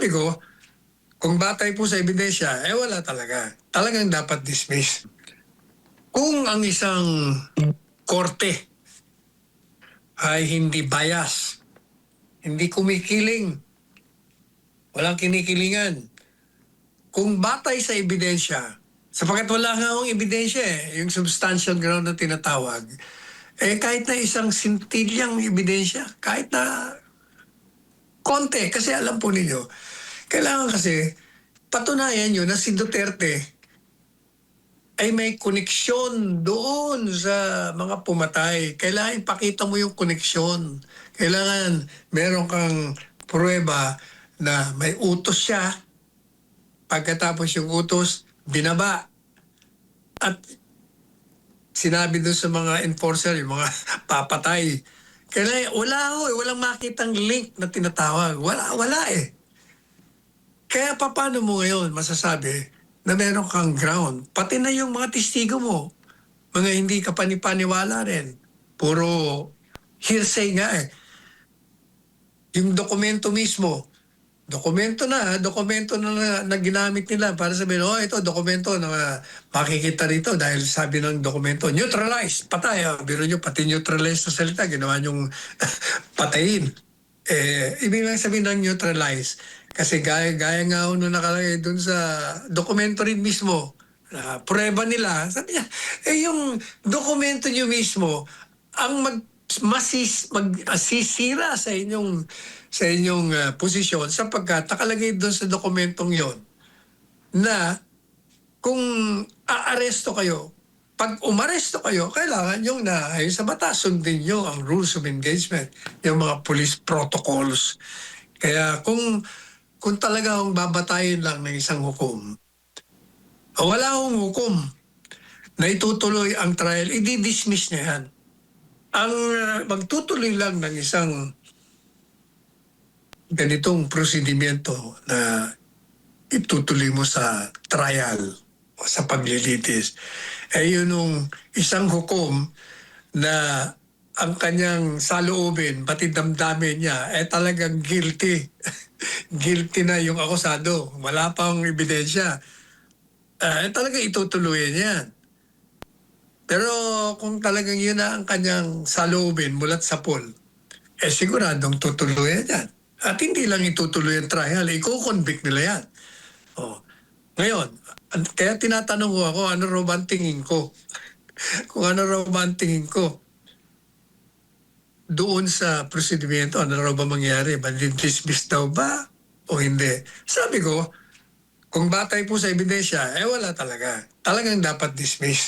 Sabi ko, kung batay po sa ebidensya, wala talaga. Talagang dapat dismiss. Kung ang isang korte ay hindi bias, hindi kumikiling, walang kinikilingan, kung batay sa ebidensya, sapagkat wala nga akong ebidensya yung substantial ground na tinatawag, kahit na isang sintilyang ebidensya, kahit na konti, kasi alam po ninyo, kailangan kasi patunayan nyo na si Duterte ay may koneksyon doon sa mga pumatay. Kailangan ipakita mo yung koneksyon. Kailangan meron kang pruweba na may utos siya. Pagkatapos yung utos, binaba. At sinabi doon sa mga enforcer, yung mga papatay. Kailangan, walang makitang link na tinatawag. Wala eh. Kaya paano mo ngayon masasabi na meron kang ground? Pati na yung mga testigo mo, mga hindi ka panipaniwala rin. Puro hearsay nga eh. Yung dokumento mismo, dokumento na ginamit nila para sabihin, ito dokumento na makikita rito dahil sabi ng dokumento, neutralize, patay. Biro nyo, pati neutralize na salita, ginawa nyong patayin. Ibig lang sabihin ng neutralize. Kasi gaya nga nung nakalagay dun sa dokumento rin mismo, prueba nila, sabi niya, yung dokumento nyo mismo, ang masisira sa inyong posisyon sapagkat nakalagay doon sa dokumentong yon na kung aaresto kayo, pag umaresto kayo, kailangan yung ayon sa batas, sundin nyo ang rules of engagement, yung mga police protocols. Kaya kung talaga akong babatayin lang ng isang hukom, wala akong hukom na itutuloy ang trial, i-dismiss niya yan. Ang magtutuloy lang ng isang ganitong prosedimento na itutuloy mo sa trial o sa paglilitis, yun yung isang hukom na ang kanyang saloobin, pati damdamin niya, talagang guilty. Guilty na yung akusado. Wala pang ebidensya. Talagang itutuloy yan. Pero kung talagang yun na ang kanyang saloobin mulat sa pool, siguradong tutuloy yan. At hindi lang itutuloy ang trial, i-convict nila yan. Ngayon, kaya tinatanong ko ako, ano raw ba ang tingin ko? Kung ano raw ba ang tingin ko doon sa prosedimento, ano raw ba mangyari? Dismiss daw ba o hindi? Sabi ko, kung batay po sa ebidensya, wala talaga. Talagang dapat dismiss.